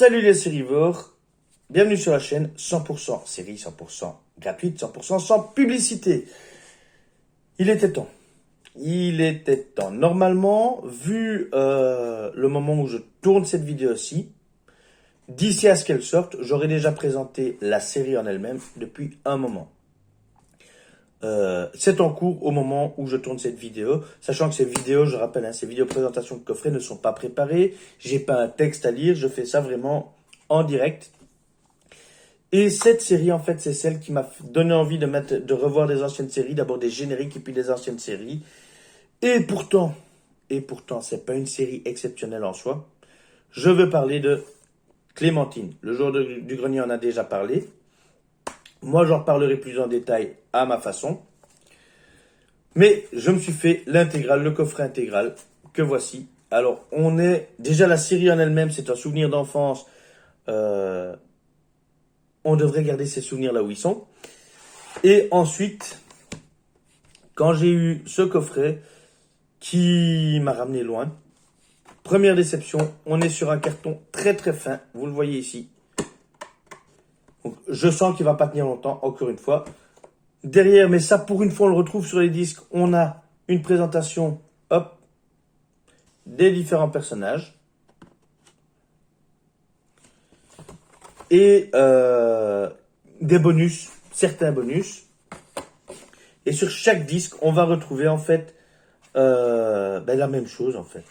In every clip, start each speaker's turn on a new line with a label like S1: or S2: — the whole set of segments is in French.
S1: Salut les sérivores, bienvenue sur la chaîne 100% série, 100% gratuite, 100% sans publicité. Il était temps. Normalement, vu le moment où je tourne cette vidéo-ci, d'ici à ce qu'elle sorte, j'aurais déjà présenté la série en elle-même depuis un moment. C'est en cours au moment où je tourne cette vidéo, sachant que ces vidéos, je rappelle, ces vidéos présentation de coffret ne sont pas préparées, j'ai pas un texte à lire, je fais ça vraiment en direct. Et cette série, en fait, c'est celle qui m'a donné envie de revoir des anciennes séries, d'abord des génériques et puis des anciennes séries. Et pourtant, c'est pas une série exceptionnelle en soi. Je veux parler de Clémentine. Le jour du grenier en a déjà parlé. Moi, j'en reparlerai plus en détail à ma façon. Mais je me suis fait l'intégrale, le coffret intégral, que voici. Alors, déjà la série en elle-même, c'est un souvenir d'enfance. On devrait garder ces souvenirs là où ils sont. Et ensuite, quand j'ai eu ce coffret qui m'a ramené loin, première déception, on est sur un carton très très fin, vous le voyez ici. Donc, je sens qu'il va pas tenir longtemps, encore une fois. Derrière, mais ça pour une fois on le retrouve sur les disques, on a une présentation, hop, des différents personnages. Et des bonus, certains bonus. Et sur chaque disque, on va retrouver en fait la même chose en fait.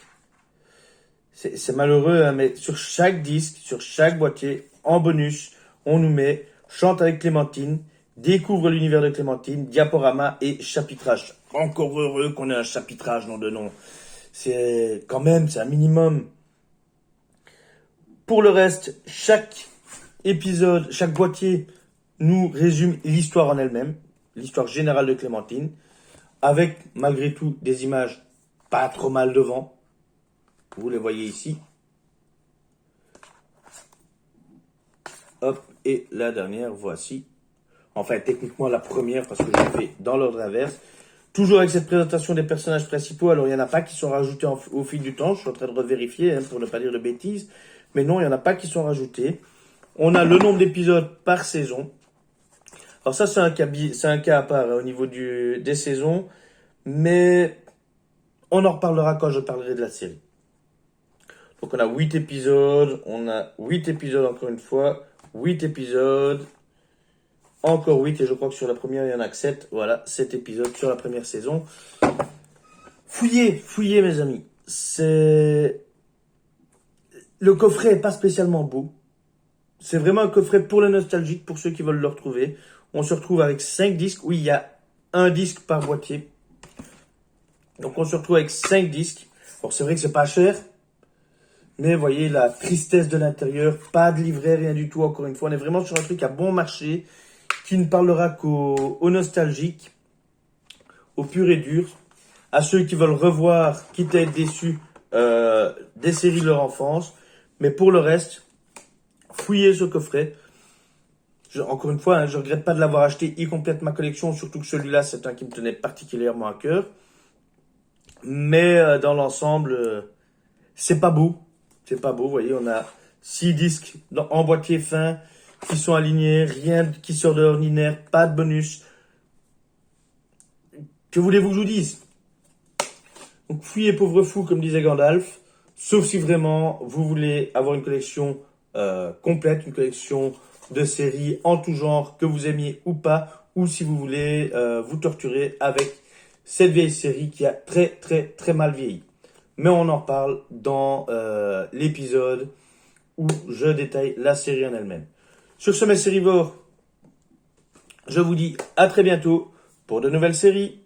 S1: C'est malheureux, hein, mais sur chaque disque, sur chaque boîtier, en bonus, on nous met Chante avec Clémentine, Découvre l'univers de Clémentine, diaporama et chapitrage. Encore heureux qu'on ait un chapitrage, nom de nom. C'est quand même, c'est un minimum. Pour le reste, chaque épisode, chaque boîtier nous résume l'histoire en elle-même, l'histoire générale de Clémentine, avec malgré tout des images pas trop mal devant. Vous les voyez ici. Hop, et la dernière, voici. Enfin, techniquement la première, parce que je l'ai fait dans l'ordre inverse. Toujours avec cette présentation des personnages principaux. Alors, il n'y en a pas qui sont rajoutés au fil du temps. Je suis en train de revérifier, pour ne pas dire de bêtises. Mais non, il n'y en a pas qui sont rajoutés. On a le nombre d'épisodes par saison. Alors ça, c'est un cas à part au niveau des saisons. Mais on en reparlera quand je parlerai de la série. Donc on a 8 épisodes. On a 8 épisodes encore une fois. 8 épisodes. Encore 8. Et je crois que sur la première, il y en a que 7. Voilà, 7 épisodes sur la première saison. Fouillez mes amis. Le coffret est pas spécialement beau. C'est vraiment un coffret pour les nostalgiques, pour ceux qui veulent le retrouver. On se retrouve avec 5 disques. Oui, il y a un disque par boîtier. Donc on se retrouve avec 5 disques. Bon, c'est vrai que c'est pas cher. Mais vous voyez la tristesse de l'intérieur. Pas de livret, rien du tout. Encore une fois, on est vraiment sur un truc à bon marché. Qui ne parlera qu'aux nostalgiques. Aux purs et durs. À ceux qui veulent revoir, quitte à être déçus, des séries de leur enfance. Mais pour le reste, fouillez ce coffret. Encore une fois, je ne regrette pas de l'avoir acheté. Il complète ma collection, surtout que celui-là, c'est un qui me tenait particulièrement à cœur. Mais dans l'ensemble, c'est pas beau. C'est pas beau, vous voyez, on a 6 disques en boîtier fin qui sont alignés, rien qui sort de l'ordinaire, pas de bonus. Que voulez-vous que je vous dise? Donc fouillez pauvre fou, comme disait Gandalf, sauf si vraiment vous voulez avoir une collection complète, une collection de séries en tout genre, que vous aimiez ou pas, ou si vous voulez vous torturer avec cette vieille série qui a très très très mal vieilli. Mais on en parle dans l'épisode où je détaille la série en elle-même. Sur ce, mes sérivores, je vous dis à très bientôt pour de nouvelles séries.